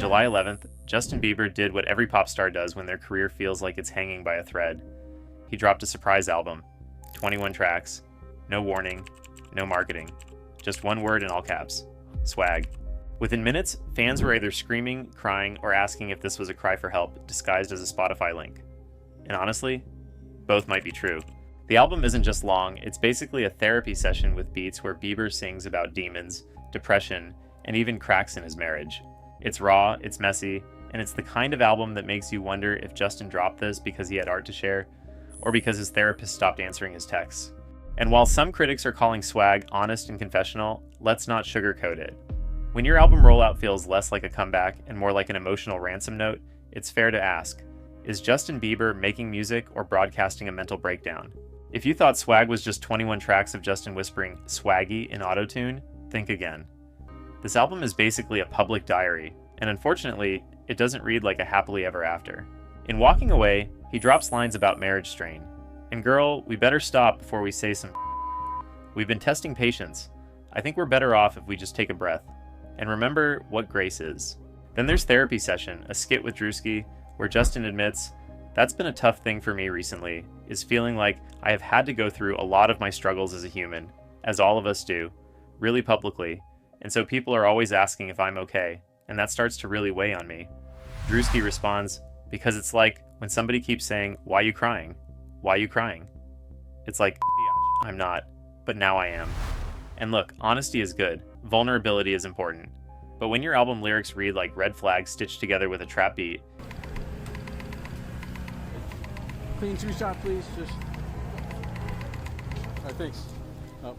July 11th, Justin Bieber did what every pop star does when their career feels like it's hanging by a thread. He dropped a surprise album, 21 tracks, no warning, no marketing, just one word in all caps: swag. Within minutes, fans were either screaming, crying, or asking if this was a cry for help disguised as a Spotify link. And honestly, both might be true. The album isn't just long, it's basically a therapy session with beats where Bieber sings about demons, depression, and even cracks in his marriage. It's raw, it's messy, and it's the kind of album that makes you wonder if Justin dropped this because he had art to share, or because his therapist stopped answering his texts. And while some critics are calling Swag honest and confessional, let's not sugarcoat it. When your album rollout feels less like a comeback and more like an emotional ransom note, it's fair to ask, is Justin Bieber making music or broadcasting a mental breakdown? If you thought Swag was just 21 tracks of Justin whispering swaggy in autotune, think again. This album is basically a public diary, and unfortunately, it doesn't read like a happily ever after. In Walking Away, he drops lines about marriage strain. And girl, we better stop before we say some We've been testing patience. I think we're better off if we just take a breath. And remember what grace is. Then there's Therapy Session, a skit with Drewski, where Justin admits, that's been a tough thing for me recently, is feeling like I have had to go through a lot of my struggles as a human, as all of us do, really publicly, and so people are always asking if I'm okay, and that starts to really weigh on me. Drewski responds, because it's like when somebody keeps saying, why you crying? Why you crying? It's like, I'm not, but now I am. And look, honesty is good, vulnerability is important, but when your album lyrics read like red flags stitched together with a trap beat, clean 2-shot, please. Just. Thanks. Oh.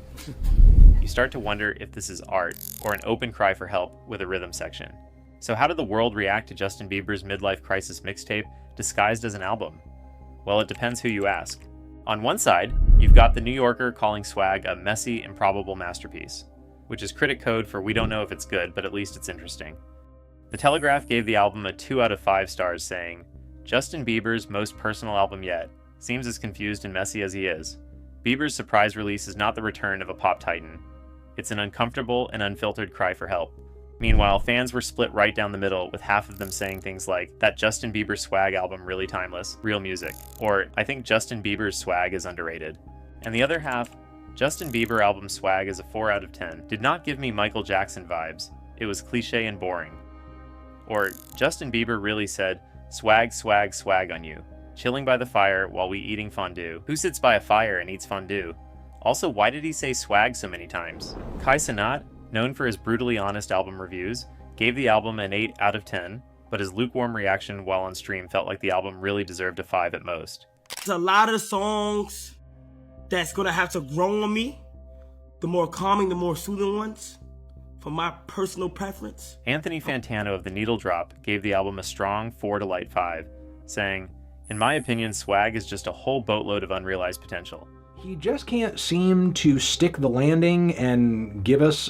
you start to wonder if this is art or an open cry for help with a rhythm section. So how did the world react to Justin Bieber's midlife crisis mixtape disguised as an album? Well, it depends who you ask. On one side, you've got The New Yorker calling Swag a messy, improbable masterpiece, which is critic code for we don't know if it's good, but at least it's interesting. The Telegraph gave the album a 2 out of 5 stars, saying, Justin Bieber's most personal album yet, seems as confused and messy as he is. Bieber's surprise release is not the return of a pop titan. It's an uncomfortable and unfiltered cry for help. Meanwhile, fans were split right down the middle, with half of them saying things like, that Justin Bieber Swag album really timeless, real music, or I think Justin Bieber's swag is underrated. And the other half, Justin Bieber album Swag is a 4 out of 10, did not give me Michael Jackson vibes, it was cliche and boring. Or, Justin Bieber really said, swag, swag, swag on you, chilling by the fire while we eating fondue. Who sits by a fire and eats fondue? Also, why did he say swag so many times? Kai Cenat, known for his brutally honest album reviews, gave the album an 8 out of 10, but his lukewarm reaction while on stream felt like the album really deserved a 5 at most. There's a lot of songs that's gonna have to grow on me. The more calming, the more soothing ones, for my personal preference. Anthony Fantano of The Needle Drop gave the album a strong 4 to light 5, saying, in my opinion, Swag is just a whole boatload of unrealized potential. He just can't seem to stick the landing and give us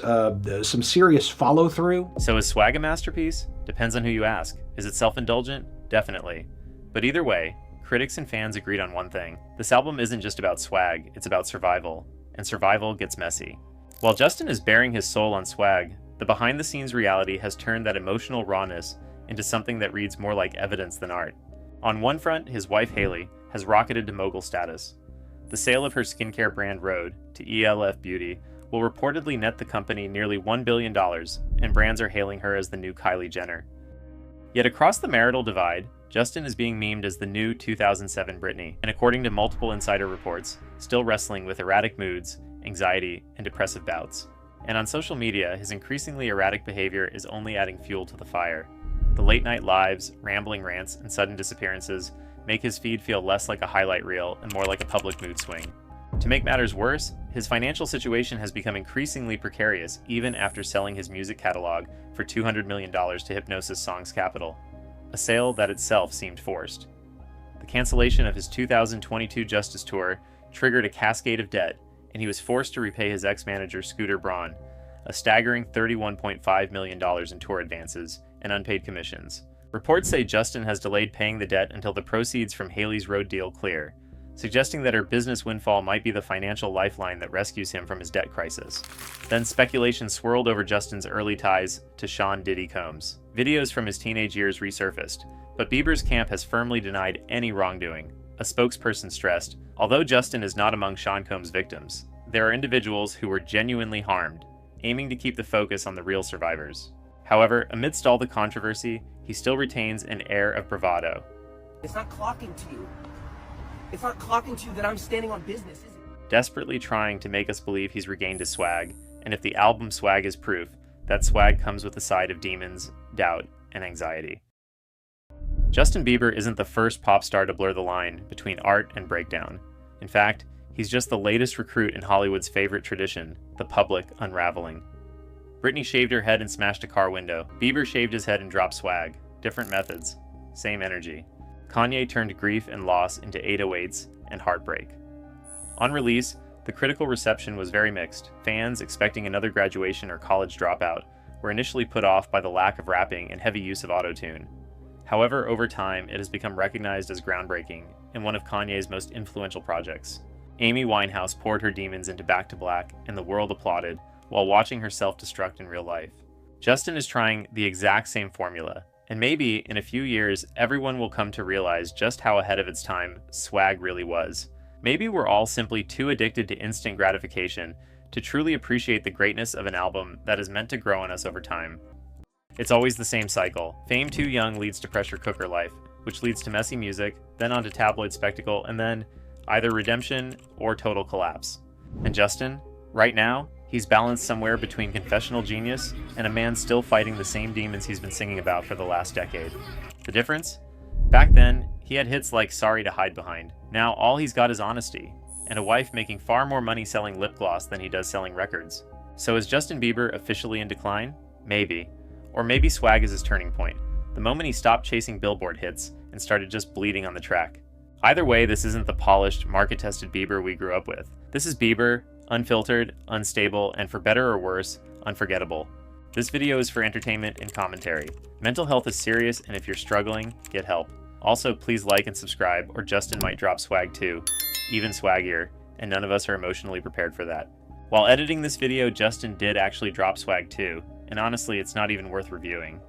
some serious follow-through. So is Swag a masterpiece? Depends on who you ask. Is it self-indulgent? Definitely. But either way, critics and fans agreed on one thing. This album isn't just about swag, it's about survival. And survival gets messy. While Justin is bearing his soul on Swag, the behind-the-scenes reality has turned that emotional rawness into something that reads more like evidence than art. On one front, his wife Hailey has rocketed to mogul status. The sale of her skincare brand Rhode to ELF Beauty will reportedly net the company nearly $1 billion, and brands are hailing her as the new Kylie Jenner. Yet across the marital divide, Justin is being memed as the new 2007 Britney, and according to multiple insider reports, still wrestling with erratic moods, anxiety, and depressive bouts. And on social media, his increasingly erratic behavior is only adding fuel to the fire. The late-night lives, rambling rants, and sudden disappearances make his feed feel less like a highlight reel and more like a public mood swing. To make matters worse, his financial situation has become increasingly precarious even after selling his music catalog for $200 million to Hipgnosis Songs Capital, a sale that itself seemed forced. The cancellation of his 2022 Justice Tour triggered a cascade of debt, and he was forced to repay his ex-manager Scooter Braun, a staggering $31.5 million in tour advances and unpaid commissions. Reports say Justin has delayed paying the debt until the proceeds from Hailey's Rhode deal clear, suggesting that her business windfall might be the financial lifeline that rescues him from his debt crisis. Then speculation swirled over Justin's early ties to Sean Diddy Combs. Videos from his teenage years resurfaced, but Bieber's camp has firmly denied any wrongdoing. A spokesperson stressed, although Justin is not among Sean Combs' victims, there are individuals who were genuinely harmed, aiming to keep the focus on the real survivors. However, amidst all the controversy, he still retains an air of bravado. It's not clocking to you. It's not clocking to you that I'm standing on business, is it? Desperately trying to make us believe he's regained his swag, and if the album swag is proof, that swag comes with a side of demons, doubt, and anxiety. Justin Bieber isn't the first pop star to blur the line between art and breakdown. In fact, he's just the latest recruit in Hollywood's favorite tradition, the public unraveling. Britney shaved her head and smashed a car window. Bieber shaved his head and dropped swag. Different methods, same energy. Kanye turned grief and loss into 808s and heartbreak. On release, the critical reception was very mixed. Fans, expecting another graduation or college dropout, were initially put off by the lack of rapping and heavy use of autotune. However, over time, it has become recognized as groundbreaking and one of Kanye's most influential projects. Amy Winehouse poured her demons into Back to Black, and the world applauded, while watching her self-destruct in real life. Justin is trying the exact same formula, and maybe, in a few years, everyone will come to realize just how ahead of its time swag really was. Maybe we're all simply too addicted to instant gratification to truly appreciate the greatness of an album that is meant to grow on us over time. It's always the same cycle. Fame too young leads to pressure cooker life, which leads to messy music, then onto tabloid spectacle, and then either redemption or total collapse. And Justin, right now, he's balanced somewhere between confessional genius and a man still fighting the same demons he's been singing about for the last decade. The difference? Back then, he had hits like Sorry to Hide Behind. Now all he's got is honesty, and a wife making far more money selling lip gloss than he does selling records. So is Justin Bieber officially in decline? Maybe. Or maybe swag is his turning point, the moment he stopped chasing Billboard hits and started just bleeding on the track. Either way, this isn't the polished, market-tested Bieber we grew up with. This is Bieber, unfiltered, unstable, and for better or worse, unforgettable. This video is for entertainment and commentary. Mental health is serious, and if you're struggling, get help. Also, please like and subscribe, or Justin might drop swag too, even swaggier, and none of us are emotionally prepared for that. While editing this video, Justin did actually drop swag too, and honestly, it's not even worth reviewing.